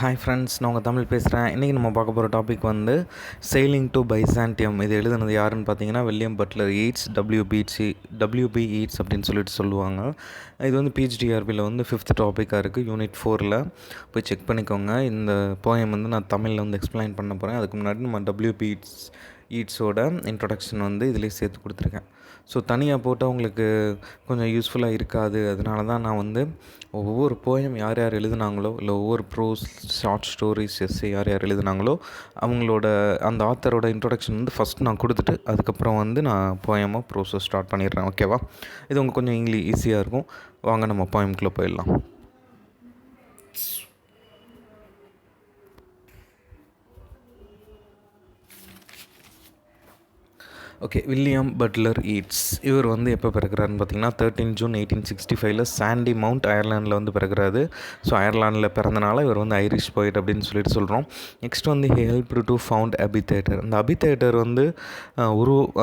Hi friends, நான் உங்கள் தமிழ் பேசுகிறேன். இன்றைக்கி நம்ம பார்க்க போகிற டாபிக் வந்து செயிலிங் டு பைசாண்டியம். இது எழுதுனது யாருன்னு பார்த்தீங்கன்னா William Butler Yeats, W B Yeats அப்படின்னு சொல்லுவாங்க. இது வந்து பிஹெச்டிஆர்பியில் வந்து 5th டாப்பிக்காக இருக்குது, யூனிட் 4ல் போய் செக் பண்ணிக்கோங்க. இந்த போயம் வந்து நான் தமிழில் வந்து எக்ஸ்பிளைன் பண்ண போகிறேன். அதுக்கு முன்னாடி நம்ம டபிள்யூபி ஈட்ஸோட இன்ட்ரொடக்ஷன் வந்து இதிலே சேர்த்து கொடுத்துருக்கேன். ஸோ தனியாக போட்டால் உங்களுக்கு கொஞ்சம் யூஸ்ஃபுல்லாக இருக்காது. அதனால தான் நான் வந்து ஒவ்வொரு போயம் யார் யார் எழுதுனாங்களோ, இல்லை ஒவ்வொரு ப்ரோஸ், ஷார்ட் ஸ்டோரிஸ், எஸ்ஸே யார் யார் எழுதுனாங்களோ அவங்களோட அந்த ஆத்தரோட இன்ட்ரொடக்ஷன் வந்து ஃபஸ்ட் நான் கொடுத்துட்டு அதுக்கப்புறம் வந்து நான் போயமோ ப்ரோஸோ ஸ்டார்ட் பண்ணிடுறேன். ஓகேவா? இது உங்களுக்கு கொஞ்சம் ஈஸியாக இருக்கும். வாங்க நம்ம போயம்குள்ளே போயிடலாம். ஓகே, வில்லியம் பட்லர் ஈட்ஸ் இவர் வந்து எப்போ பிறகுறாருன்னு பார்த்தீங்கன்னா 13 ஜூன் 1865 சாண்டி மவுண்ட் அயர்லாண்டில் வந்து பிறகுறாரு. ஸோ அயர்லாண்டில் பிறந்தனால இவர் வந்து ஐரிஷ் போய்ட் அப்படின்னு சொல்கிறோம். நெக்ஸ்ட் வந்து he help to found Abbey Theatre. அந்த அபி தேட்டர் வந்து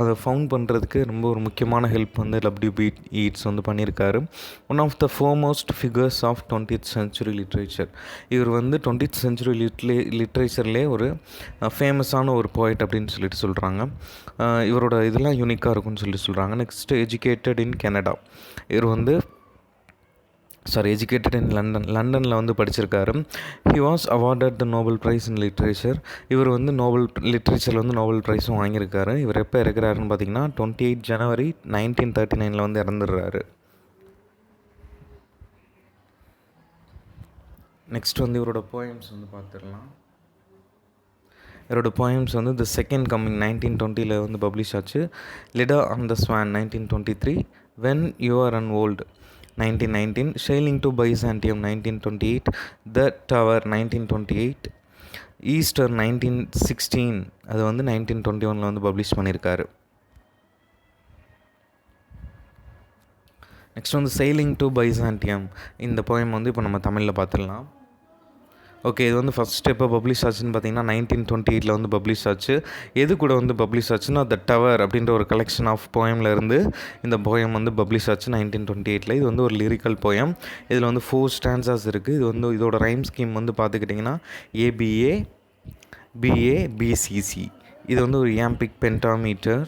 அதை ஃபவுண்ட் பண்ணுறதுக்கு ரொம்ப ஒரு முக்கியமான ஹெல்ப் வந்து டபிள்யூபி ஈட்ஸ் வந்து பண்ணியிருக்காரு. One of the foremost figures of 20th century literature. இவர் வந்து 20th century லிட்ரேச்சர்லேயே ஒரு ஃபேமஸான ஒரு போய்ட் அப்படின்னு சொல்கிறாங்க. இவரோட இதெல்லாம் யூனிக்காக இருக்கும்னு சொல்கிறாங்க. Next educated in Canada. இவர் வந்து எஜுகேட்டட் இன் லண்டனில் வந்து படிச்சிருக்காரு. He was awarded the Nobel prize in literature. இவர் வந்து லிட்ரேச்சரில் வந்து நோபல் ப்ரைஸும் வாங்கியிருக்காரு. இவர் எப்போ இறக்குறாருன்னு பார்த்தீங்கன்னா 28 ஜனவரி 1939 வந்து இறந்துடுறாரு. நெக்ஸ்ட் வந்து இவரோட போயம்ஸ் வந்து பார்த்துடலாம். இவரோட போயம்ஸ் வந்து த செகண்ட் கம்மிங் 1920 வந்து பப்ளிஷ் ஆச்சு. Leda on the swan 1923, when you are an old 1919, sailing to Byzantium 1928, the tower 1928, Easter 1916 அது வந்து 1921 வந்து பப்ளிஷ் பண்ணியிருக்காரு. நெக்ஸ்ட் வந்து செயிலிங் டு பைசாண்டியம். இந்த போயம் வந்து இப்போ நம்ம தமிழில் பார்த்துடலாம். ஓகே, இது வந்து ஃபஸ்ட் எப்போ பப்ளிஷ் ஆச்சுன்னு பார்த்தீங்கன்னா 1928 வந்து பப்ளிஷ் ஆச்சு. எது கூட வந்து பப்ளிஷ் ஆச்சுன்னா த டவர் அப்படின்ற ஒரு கலெக்ஷன் ஆஃப் போயமில் இருந்து இந்த போயம் வந்து பப்ளிஷ் ஆச்சு 1928. இது வந்து ஒரு லிரிக்கல் போயம். இதில் வந்து 4 ஸ்டான்ஸாஸ் இருக்குது. இது வந்து இதோட ரைம் ஸ்கீம் வந்து பார்த்துக்கிட்டிங்கன்னா ஏபிஏ, பிஏ, பிசிசி. இது வந்து ஒரு iambic pentameter.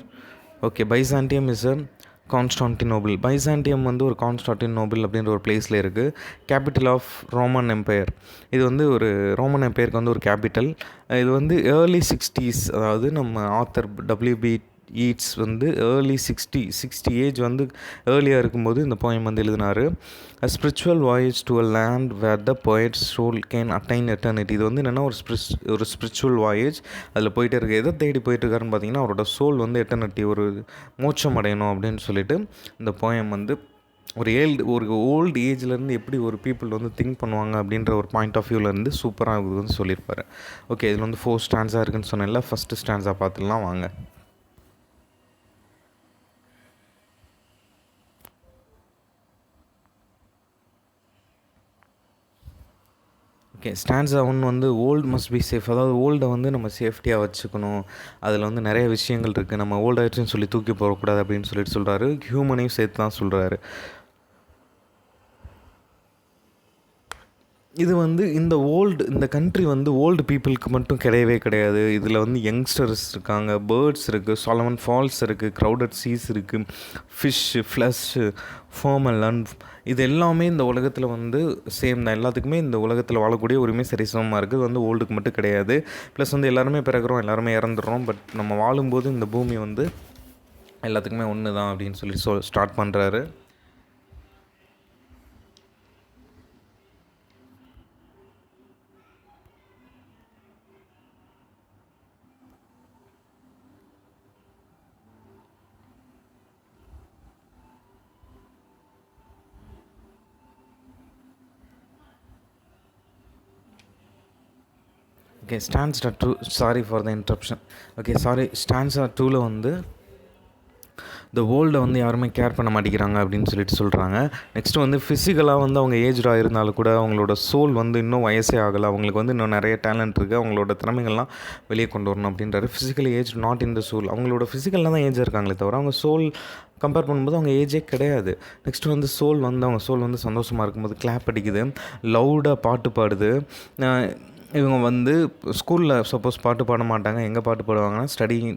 Okay, Byzantium is a Constantinople. Byzantium வந்து ஒரு கான்ஸ்டான்டினோபிள் அப்படின்ற ஒரு பிளேஸில் இருக்குது. Capital of Roman empire. இது வந்து ஒரு ரோமன் எம்பையருக்கு வந்து ஒரு கேபிட்டல். இது வந்து ஏர்லி 60s, அதாவது நம்ம ஆத்தர் டபிள்யூபி ஈட்ஸ் வந்து ஏர்லி 60 ஏஜ் வந்து ஏர்லியாக இருக்கும்போது இந்த போயம் வந்து எழுதினார். A spiritual voyage to a land where the poet's soul can attain eternity. இது வந்து என்னென்னா ஒரு ஸ்பிரிச்சுவல் வாயேஜ். அதில் போயிட்டு இருக்குது. எதை தேடி போயிட்டுருக்காருன்னு பார்த்தீங்கன்னா அவரோட சோல் வந்து எட்டர்னிட்டி, ஒரு மோட்சம் அடையணும் அப்படின்னு சொல்லிட்டு இந்த போயம் வந்து ஒரு ஓல்டு ஏஜ்லேருந்து எப்படி ஒரு பீப்புள் வந்து திங்க் பண்ணுவாங்க அப்படின்ற ஒரு பாயிண்ட் ஆஃப் வியூவிலேருந்து சூப்பராக இது வந்து சொல்லியிருப்பார். ஓகே, இதில் வந்து 4 ஸ்டான்ஸாக இருக்குதுன்னு சொன்னேன்ல. ஃபஸ்ட்டு ஸ்டான்ஸாக பார்த்துலாம் வாங்க. ஓகே, ஸ்டான்ஸா 1 வந்து ஓல்டு மஸ்ட் பி சேஃப். அதாவது ஓல்டை வந்து நம்ம சேஃப்டியாக வச்சுக்கணும். அதில் வந்து நிறைய விஷயங்கள் இருக்குது. நம்ம ஓல்டு ஆயிடுச்சுன்னு சொல்லி தூக்கி போகக்கூடாது அப்படின்னு சொல்கிறாரு. ஹியூமனையும் சேர்த்து தான் சொல்கிறாரு. இது வந்து இந்த கண்ட்ரி வந்து ஓல்டு பீப்புளுக்கு மட்டும் கிடையாது. இதில் வந்து யங்ஸ்டர்ஸ் இருக்காங்க, பேர்ட்ஸ் இருக்குது, சாலமன் ஃபால்ஸ் இருக்குது, க்ரௌடட் சீஸ் இருக்குது, ஃபிஷ்ஷு, ஃப்ளஷ்ஷு, ஃபார்மல் இது எல்லாமே இந்த உலகத்தில் வந்து சேம் தான். எல்லாத்துக்குமே இந்த உலகத்தில் வாழக்கூடிய உரிமை சரிசமமாக இருக்குது. இது வந்து ஓல்டுக்கு மட்டும் கிடையாது. ப்ளஸ் வந்து எல்லாருமே பிறகுறோம், எல்லாருமே இறந்துடுறோம். பட் நம்ம வாழும்போது இந்த பூமி வந்து எல்லாத்துக்குமே ஒன்று தான் அப்படின்னு சொல்லி ஸ்டார்ட் பண்ணுறாரு. Okay, stanza 2, sorry for the interruption. Okay, stanza 2ல் வந்து இந்த வேர்ல்டை வந்து யாருமே கேர் பண்ண மாட்டேங்கிறாங்க அப்படின்னு சொல்கிறாங்க. நெக்ஸ்ட்டு வந்து ஃபிசிக்கலாக வந்து அவங்க ஏஜ்டாக இருந்தாலும் கூட அவங்களோட சோல் வந்து இன்னும் வயசே ஆகலை. அவங்களுக்கு வந்து இன்னும் நிறைய டேலண்ட் இருக்குது. அவங்களோட திறமைகள்லாம் வெளியே கொண்டு வரணும் அப்படின்றாரு. Physical age not in the soul. அவங்களோட ஃபிசிக்கலில் தான் ஏஜ் இருக்காங்களே தவிர அவங்க சோல் கம்பேர் பண்ணும்போது அவங்க ஏஜே கிடையாது. நெக்ஸ்ட்டு வந்து அவங்க சோல் வந்து சந்தோஷமாக இருக்கும்போது கிளாப் அடிக்குது, லவுடாக பாட்டு பாடுது. இவங்க வந்து ஸ்கூலில் சப்போஸ் பாட்டு பாட மாட்டாங்க. எங்கே பாட்டு பாடுவாங்கன்னா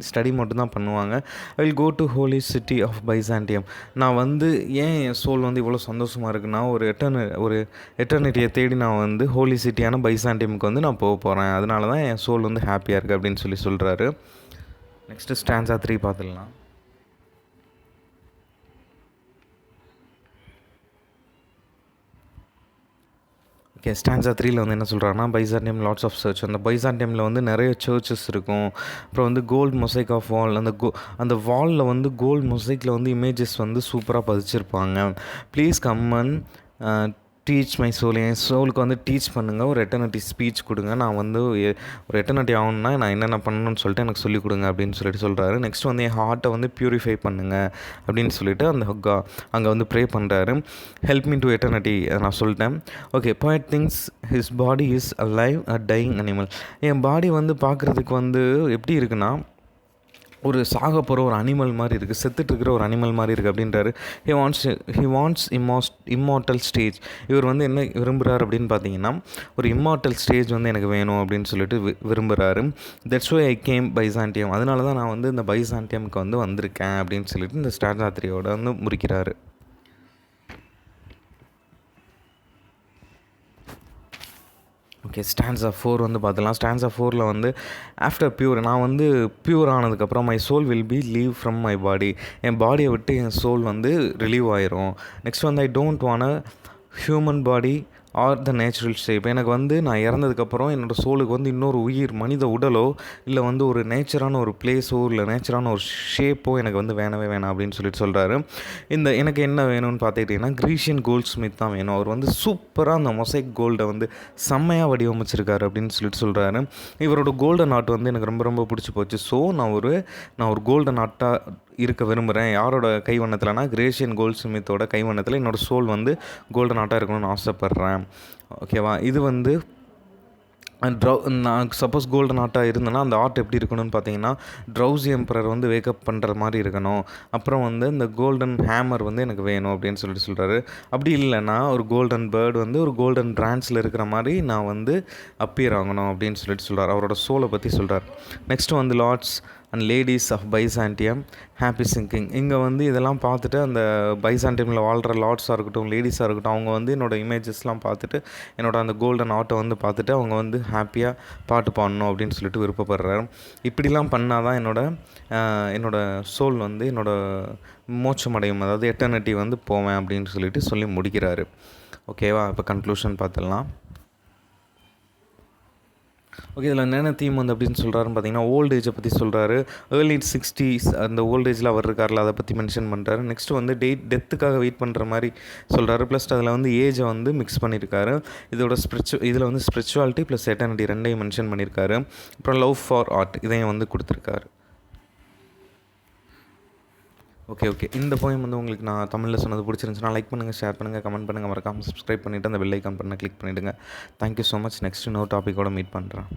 ஸ்டடி மட்டும்தான் பண்ணுவாங்க. I will go to holy city of Byzantium. நான் வந்து ஏன் என் சோல் வந்து இவ்வளோ சந்தோஷமாக இருக்குன்னா, ஒரு எட்டர்னிட்டியை தேடி நான் வந்து ஹோலி சிட்டியான பைசாண்டியமுக்கு வந்து நான் போகிறேன். அதனால தான் என் சோல் வந்து ஹாப்பியாக இருக்குது அப்படின்னு சொல்கிறாரு. நெக்ஸ்ட்டு ஸ்டான்ஸா 3 பார்த்துடலாம். ஓகே, ஸ்டான்ஸா 3ல வந்து என்ன சொல்கிறாங்கன்னா, பைசாண்டியம் லாட்ஸ் ஆஃப் சர்ச். அந்த பைசாண்டியமில் வந்து நிறைய சர்ச்சஸ் இருக்கும். அப்புறம் வந்து கோல்டு மொசைக் ஆஃப் வால், அந்த வாலில் வந்து கோல்டு மொசைக்கில் வந்து இமேஜஸ் வந்து சூப்பராக பதிச்சிருப்பாங்க. Please come and teach my soul. என் சோலுக்கு வந்து டீச் பண்ணுங்கள், ஒரு எட்டர்னிட்டி ஸ்பீச் கொடுங்க. நான் வந்து ஒரு எட்டர்னிட்டி ஆகணுன்னா நான் என்னென்ன பண்ணணும்னு சொல்லிட்டு எனக்கு சொல்லிக் கொடுங்க அப்படின்னு சொல்கிறாரு. நெக்ஸ்ட் வந்து என் ஹார்ட்டை வந்து ப்யூரிஃபை பண்ணுங்கள் அப்படின்னு சொல்லிட்டு அங்கே வந்து ப்ரே பண்ணுறாரு. ஹெல்ப் மீ டு எட்டர்னிட்டி நான் சொல்லிட்டேன். Okay, point things his body is a live a dying animal. என் பாடி வந்து பார்க்குறதுக்கு வந்து எப்படி இருக்குன்னா, ஒரு சாக போகிற ஒரு அனிமல் மாதிரி இருக்குது, செத்துட்ருக்கிற ஒரு அனிமல் மாதிரி இருக்குது அப்படின்றாரு. He wants immortal stage. இவர் வந்து என்ன விரும்புகிறார் அப்படின்னு பார்த்தீங்கன்னா, ஒரு இம்மார்ட்டல் ஸ்டேஜ் வந்து எனக்கு வேணும் அப்படின்னு சொல்லிட்டு விரும்புகிறாரு. That's why I came Byzantium. அதனால தான் நான் வந்து இந்த பைசாண்டியமுக்கு வந்து வந்திருக்கேன் அப்படின்னு சொல்லிட்டு இந்த ஸ்டான்ஸா 3யோட வந்து முடிக்கிறாரு. ஓகே, ஸ்டான்ஸா 4 வந்து பார்த்துலாம். ஸ்டான்ஸா 4ல் வந்து ஆஃப்டர் பியூர், நான் வந்து பியூர் ஆனதுக்கப்புறம் my soul will be leave from my body. என் பாடியை விட்டு என் சோல் வந்து ரிலீவ் ஆயிரும். நெக்ஸ்ட் வந்து I don't want a human body or the natural shape. எனக்கு வந்து நான் இறந்ததுக்கப்புறம் என்னோடய சோலுக்கு வந்து இன்னொரு உயிர், மனித உடலோ இல்லை வந்து ஒரு நேச்சரான ஒரு பிளேஸோ இல்லை நேச்சரான ஒரு ஷேப்போ எனக்கு வந்து வேணவே வேணாம் அப்படின்னு சொல்கிறாரு. எனக்கு என்ன வேணும்னு பார்த்துக்கிட்டிங்கன்னா, கிரீஷியன் கோல்ட் ஸ்மித் தான் வேணும். அவர் வந்து சூப்பராக அந்த மொசைக் கோல்டை வந்து செம்மையாக வடிவமைச்சிருக்காரு அப்படின்னு சொல்கிறாரு. இவரோட கோல்டன் ஆர்ட் வந்து எனக்கு ரொம்ப ரொம்ப பிடிச்சி போச்சு. ஸோ நான் ஒரு கோல்டன் ஆர்ட்டாக இருக்க விரும்புகிறேன். யாரோட கைவண்ணத்தில்னா, கிரேஷியன் கோல்ட் ஸ்மித்தோட கைவண்ணத்தில் என்னோடய சோல் வந்து கோல்டன் ஆர்ட்டாக இருக்கணும்னு ஆசைப்பட்றேன். ஓகேவா? இது வந்து நான் சப்போஸ் கோல்டன் ஆர்ட்டாக இருந்தேன்னா அந்த ஆர்ட் எப்படி இருக்கணும்னு பார்த்தீங்கன்னா, ட்ரௌசி எம்பரர் வந்து வேக்கப் பண்ணுற மாதிரி இருக்கணும். அப்புறம் வந்து இந்த கோல்டன் ஹேமர் வந்து எனக்கு வேணும் அப்படின்னு சொல்கிறாரு. அப்படி இல்லைன்னா ஒரு கோல்டன் பேர்டு வந்து ஒரு கோல்டன் ட்ரான்ஸில் இருக்கிற மாதிரி நான் வந்து அப்பியர் ஆகணும் அப்படின்னு சொல்கிறார். அவரோட சோலை பற்றி சொல்கிறார். நெக்ஸ்ட்டு வந்து lords and ladies of Byzantium happy singing. இங்கே வந்து இதெல்லாம் பார்த்துட்டு அந்த பைசாண்டியமில் வாழ்கிற லார்ட்ஸாக இருக்கட்டும், லேடிஸாக இருக்கட்டும், அவங்க வந்து என்னோடய இமேஜஸ்லாம் பார்த்துட்டு என்னோட அந்த கோல்டன் ஆர்ட்டை வந்து பார்த்துட்டு அவங்க வந்து ஹாப்பியாக பாட்டு பாடணும் அப்படின்னு சொல்லிட்டு விருப்பப்படுறாரு. இப்படிலாம் பண்ணால் தான் என்னோடய சோல் வந்து மோட்சம் அடையும், அதாவது எட்டர்னிட்டி வந்து போவேன் அப்படின்னு சொல்லி முடிக்கிறாரு. ஓகேவா? இப்போ கன்க்ளூஷன் பார்த்துடலாம். ஓகே, இதில் என்னென்ன தீம் வந்து அப்படின்னு சொல்கிறாருன்னு பார்த்தீங்கன்னா, ஓல்ட் ஏஜை பற்றி சொல்கிறாரு. ஏர்லி 60s அந்த ஓல்ட் ஏஜில் அவர் இருக்கார்ல, அதை பற்றி மென்ஷன் பண்ணுறாரு. நெக்ஸ்ட்டு வந்து டெத்துக்காக வெயிட் பண்ணுற மாதிரி சொல்கிறாரு. ப்ளஸ் அதில் வந்து ஏஜை வந்து மிக்ஸ் பண்ணியிருக்காரு. இதில் வந்து ஸ்பிரிச்சுவாலிட்டி ப்ளஸ் எட்டர்னிட்டி ரெண்டையும் மென்ஷன் பண்ணியிருக்காரு. அப்புறம் லவ் ஃபார் ஆர்ட் இதையும் வந்து கொடுத்துருக்காரு. ஓகே. இந்த போயம் வந்து உங்களுக்கு நான் தமிழில் சொன்னது பிடிச்சிருந்துச்சுன்னா லைக் பண்ணுங்கள், ஷேர் பண்ணுங்கள், கமெண்ட் பண்ணுங்கள், மறக்காமல் சப்ஸ்கிரைப் பண்ணிவிட்டு அந்த பெல் ஐக்கான் பண்ண கிளிக் பண்ணிவிடுங்க. Thank you so much. நெக்ஸ்ட் இன்னொரு டாப்பிக்கோட மீட் பண்ணுறேன்.